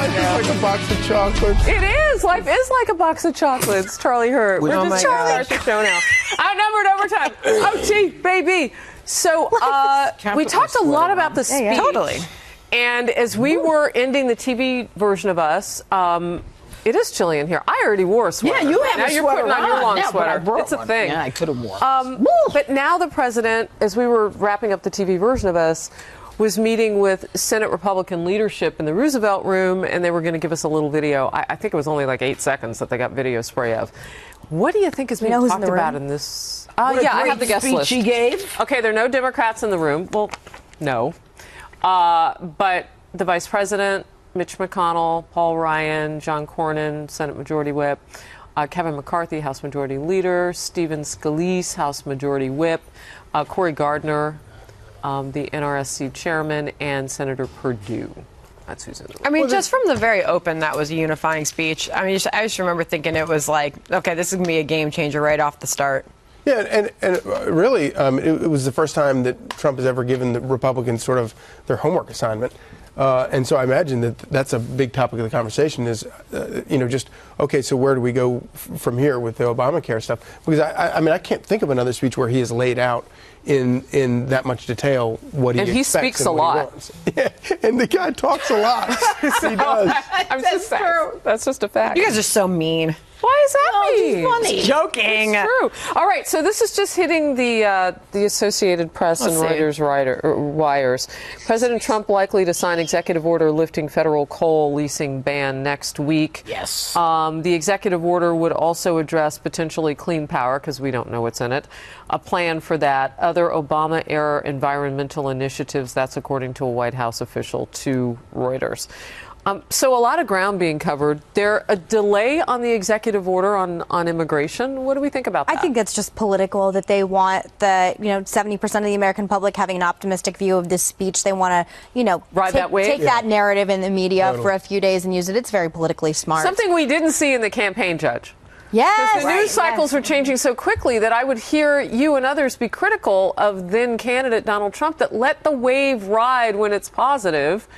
Life is like a box of chocolates. It is. Life is like a box of chocolates. Charlie Hurt. We're just start the show now. Outnumbered overtime. OT, baby. So we talked a lot about the speech. Yeah. Totally. And as we were ending the TV version of us, it is chilly in here. I already wore a sweater. Yeah, you have now a you're sweater putting on your long sweater. It's a one. thing. Yeah, I could have worn. But now the president, as we were wrapping up the TV version of us, was meeting with Senate Republican leadership in the Roosevelt Room, and they were going to give us a little video. I think it was only like 8 seconds that they got video spray of. What do you think is being talked about in this? Yeah, I have the guest list. She gave. Okay, there are no Democrats in the room. Well, no. But the Vice President, Mitch McConnell, Paul Ryan, John Cornyn, Senate Majority Whip, Kevin McCarthy, House Majority Leader, Stephen Scalise, House Majority Whip, Cory Gardner, the NRSC Chairman, and Senator Perdue. That's who's in the room. I mean, just from the very open, that was a unifying speech. I mean, I just remember thinking it was like, okay, this is going to be a game changer right off the start. Yeah, and really, it was the first time that Trump has ever given the Republicans sort of their homework assignment. And so I imagine that that's a big topic of the conversation is, just, okay, so where do we go from here with the Obamacare stuff? Because, I mean, I can't think of another speech where he has laid out in that much detail what he expects. And he speaks a lot. Yeah, and the guy talks a lot. He does. That's true. That's just a fact. You guys are so mean. Why is that mean? Funny. Joking. It's true. All right, so this is just hitting the Associated Press and Reuters wires. President Trump likely to sign executive order lifting federal coal leasing ban next week. Yes. The executive order would also address potentially clean power, because we don't know what's in it, a plan for that, other Obama-era environmental initiatives, that's according to a White House official to Reuters. So a lot of ground being covered. There a delay on the executive order on immigration. What do we think about that? I think it's just political, that they want the 70% of the American public having an optimistic view of this speech. They want to ride that wave, take that narrative in the media for a few days and use it. It's very politically smart. Something we didn't see in the campaign, Judge. Yes. Because the news cycles are changing so quickly that I would hear you and others be critical of then candidate Donald Trump, that let the wave ride when it's positive.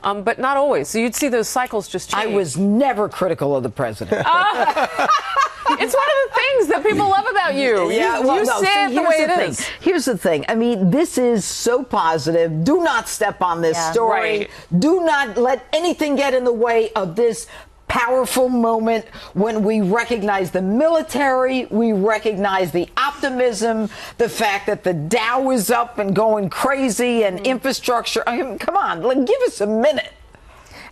But not always. So you'd see those cycles just change. I was never critical of the president. It's one of the things that people love about you. Yeah, you say it the way it is. Here's the thing. I mean, this is so positive. Do not step on this story. Right. Do not let anything get in the way of this powerful moment when we recognize the military, we recognize the optimism, the fact that the Dow is up and going crazy, and infrastructure. I mean, come on, give us a minute.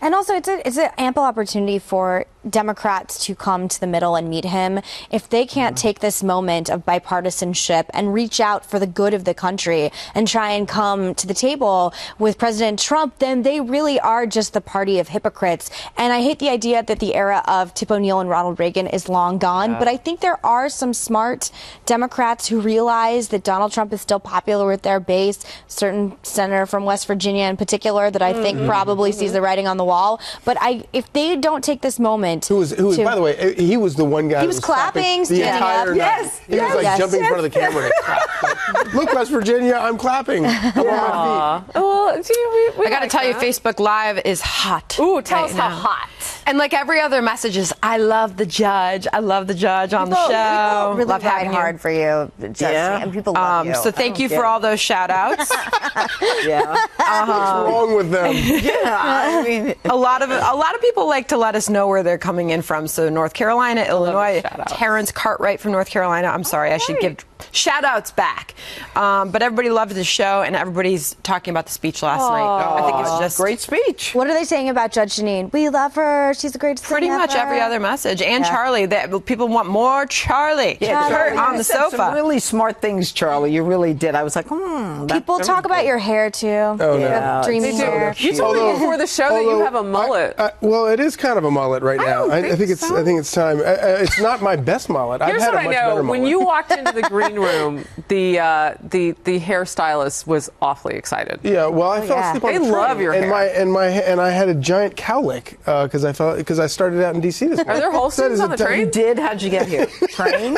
And also, it's an ample opportunity for Democrats to come to the middle and meet him. If they can't take this moment of bipartisanship and reach out for the good of the country and try and come to the table with President Trump, then they really are just the party of hypocrites. And I hate the idea that the era of Tip O'Neill and Ronald Reagan is long gone. But I think there are some smart Democrats who realize that Donald Trump is still popular with their base. Certain senator from West Virginia in particular that I think probably sees the writing on the wall. But if they don't take this moment, who was by the way, he was the one guy he was clapping, the entire standing up. night. He was like jumping in front of the camera and clap. Look, West Virginia, I'm clapping. I'm on my feet. Well, I got to tell you, Facebook Live is hot. Ooh, tell us how now. hot. And like every other message is, I love the judge. I love the judge on the show. People really love having ride hard for you, Jesse, and people love you. So thank you for all those shout outs. What's wrong with them? I mean, A lot of people like to let us know where they're coming in from. So North Carolina, Illinois, Terrence Cartwright from North Carolina. I'm sorry, I should give shout outs back. But everybody loved the show, and everybody's talking about the speech last night. I think it's just great speech. What are they saying about Judge Jeanine? We love her. She's the greatest pretty thing much ever. every other message. And Charlie, people want more Charlie. Yeah, Her on the said sofa. some really smart things, Charlie. You really did. I was like, People talk about your hair too. Oh, no. Yeah, Dreamy hair. You told me before the show that you have a mullet. Well, it is kind of a mullet right now. don't I think think it's so. I think it's time. It's not my best mullet. Here's I've had what a I much know. better When mullet. you walked into the green room, the hairstylist was awfully excited. Yeah, well, I fell yeah. asleep on They the train, love your hair. and I had a giant cowlick because I started out in D.C. this morning. Are there Holsteins on the train? You did? How'd you get here? Train?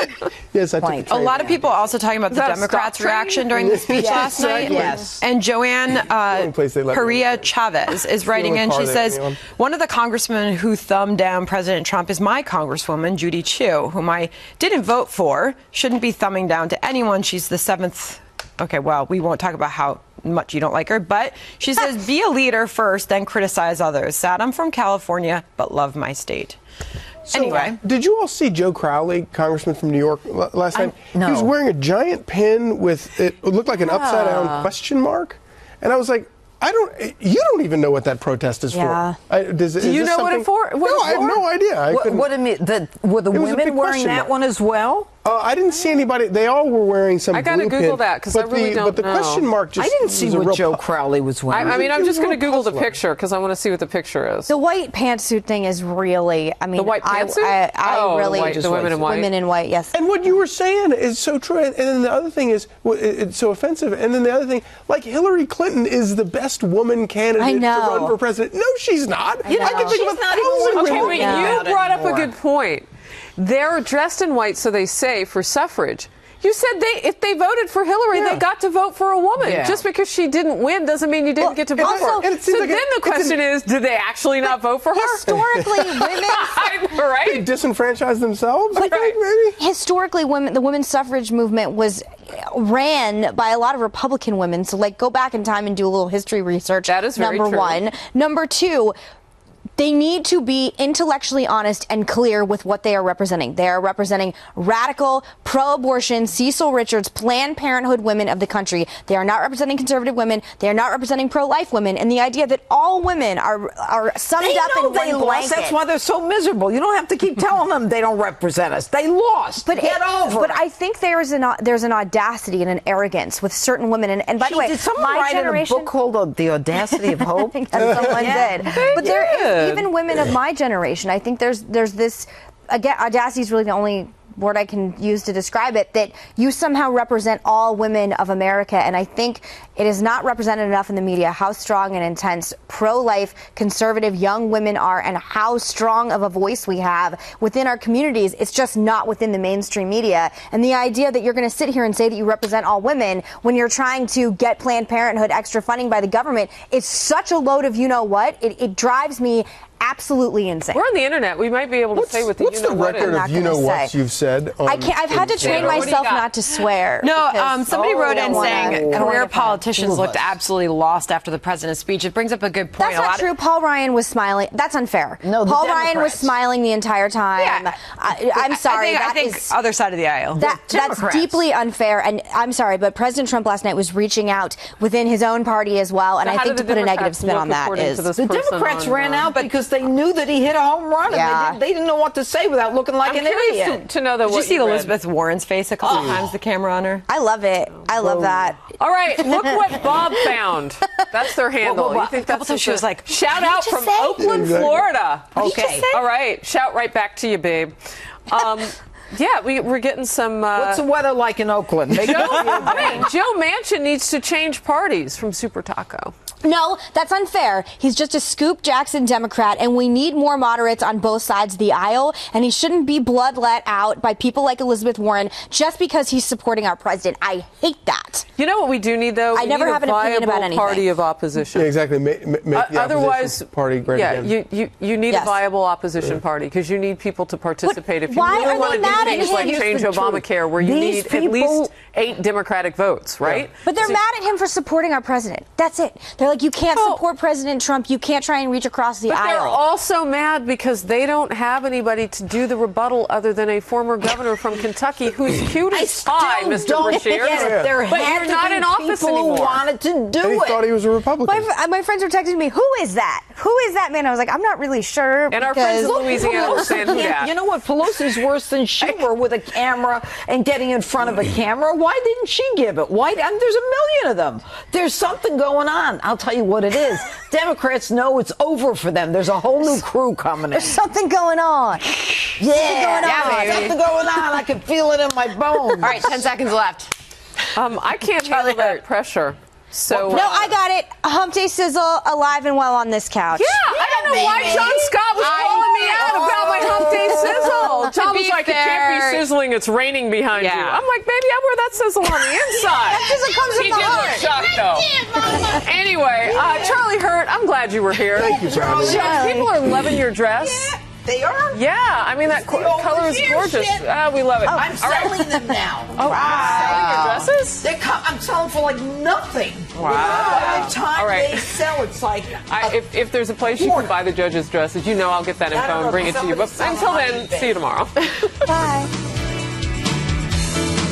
Yes, I took Plane. the train. A lot of people also talking about the that a Democrats' stop train? reaction during the speech last night. Yes. And Joanne only place they let me Perea in. Chavez is writing only in. car She they let says, me on. one of the congressmen who thumbed down President Trump is my congresswoman, Judy Chu, whom I didn't vote for. Shouldn't be thumbing down to anyone. She's the 7th. Okay, well, we won't talk about how much you don't like her, but she says, be a leader first, then criticize others. Sad I'm from California, but love my state. So, Anyway. did you all see Joe Crowley, congressman from New York, last night? no. He was wearing a giant pin with it looked like an upside down question mark, and I I was like, you don't even know what that protest is Yeah. for. Do you know what it for? No, I have no idea. What do you mean? Were the It was a women big wearing question that mark. one as well? I didn't see anybody. They all were wearing some. I gotta blue Google pin, that, 'cause I but really don't But the know. question mark just. I didn't see was a what real Joe pu- Crowley was wearing. I mean, I'm just going to It was a Google the puzzler. picture because I want to see what the picture is. The white pantsuit thing is really, I mean, The white pantsuit? I really, the women in white. women in white, yes. And what you were saying is so true. And then the other thing is, it's so offensive. And then the other thing, like Hillary Clinton is the best woman candidate I know. to run for president. No, she's not. I know. can think She's of a not even thousand worth Okay, women. but talking you about brought up a anymore. good point. They're dressed in white, so they say, for suffrage. You said if they voted for Hillary, Yeah. they got to vote for a woman. Yeah. Just because she didn't win doesn't mean you didn't get to vote also- for her. and it So seems then like the question is, did they actually not vote for her? Historically, women. They Right? disenfranchise themselves. But I think, maybe. Historically, the women's suffrage movement was ran by a lot of Republican women. So, like, go back in time and do a little history research. That is very number true. one. Number two. They need to be intellectually honest and clear with what they are representing. They are representing radical, pro-abortion, Cecil Richards, Planned Parenthood women of the country. They are not representing conservative women. They are not representing pro-life women. And the idea that all women are summed They up know in they one lost. blanket. That's why they're so miserable. You don't have to keep telling them they don't represent us. They lost. Get over But it. I think there's an audacity and an arrogance with certain women. And by the way, did someone my write generation, in a book called The Audacity of Hope? Yes, someone Yeah. did. But there is did. even women of my generation. I think there's this, again, audacity is really the only word I can use to describe it, that you somehow represent all women of America. And I think it is not represented enough in the media how strong and intense pro-life, conservative young women are and how strong of a voice we have within our communities. It's just not within the mainstream media. And the idea that you're going to sit here and say that you represent all women when you're trying to get Planned Parenthood extra funding by the government is such a load of you-know-what. It drives me absolutely insane. We're on the internet. We might be able to say what the What's the record not of you know gonna what say. you've said? I can't. I've had to train What do you myself got? not to swear. No, because somebody wrote I in don't wanna- saying I don't wanna career get fired. politicians looked absolutely lost after the president's speech. It brings up a good point. That's not true. Paul Ryan was smiling. That's unfair. No, the Paul Ryan was Democrats. smiling the entire time. Yeah. I'm sorry. I think is- other side of the aisle. that's Democrats. deeply unfair, and I'm sorry, but President Trump last night was reaching out within his own party as well, and So I how think did to the put a negative Democrats spin look on that according is to this The person Democrats on, ran out because they knew that he hit a home run. Yeah. And they didn't know what to say without looking like I'm an curious idiot. to know that Did you what see read. Elizabeth Warren's face a couple times, the camera on her? I love it. I love that. All right, look what Bob found. That's their handle. Well, You think a couple that's times she was like, shout "What out did you from say?" Oakland, Exactly. Florida. Okay. All right, shout right back to you, babe. Yeah, we're getting some. What's the weather like in Oakland? Make it Joe, feel better. hey, Joe Manchin needs to change parties from Super Taco. No, that's unfair. He's just a Scoop Jackson Democrat, and we need more moderates on both sides of the aisle, and he shouldn't be bloodlet out by people like Elizabeth Warren just because he's supporting our president. I hate that. You know what we do need, though? I We never need have a an opinion about viable anything. party of opposition. Yeah, exactly. Make the Otherwise, opposition party great yeah, again. you need Yes. a viable opposition party because you need people to participate. If you why really are want they to do mad at things him? like Here's change the truth. Obamacare, where you These need at people- least 8 Democratic votes, right? But they're mad at him for supporting our president. That's it. They're like, you can't Oh. support President Trump. You can't try and reach across the But they're aisle. also mad because they don't have anybody to do the rebuttal other than a former governor from Kentucky who's cute I as still pie, Mr. don't Brashear. get it. There But had you're to not be in office people anymore. who wanted to do And he it. thought he was a Republican. My friends were texting me, who is that? Who is that man? I was like, I'm not really sure. And our friends because- in Louisiana were saying, who that? You know what? Pelosi's worse than Schumer with a camera and getting in front of a camera. Why didn't she give it? Why? I mean, there's a million of them. There's something going on. I'll tell you what it is. Democrats know it's over for them. There's a whole new crew coming in. There's something going on. Yeah, something going on. I can feel it in my bones. All right, 10 seconds left. I can't handle that pressure. So No, I got it. Hump Day Sizzle, alive and well on this couch. yeah, I don't know why baby. John Scott was calling me out about my Hump Day Sizzle. John was be like, it can't be fair- sizzling, it's raining behind you. Yeah. I'm like, baby, I wear that sizzle on the inside. That sizzle comes He from the did look heart. shocked, though. Anyway, Charlie Hurt, I'm glad you were here. Thank you for having me. John, people are loving your dress. They are? Yeah, I mean, that color is gorgeous. We love it. I'm selling them now. Oh, selling your dresses? I'm selling for like nothing. Wow. By the time All right. they sell, it's like. If there's a place you can buy the judges' dresses, you know I'll get that info and bring it to you. But until then, see you tomorrow. Bye.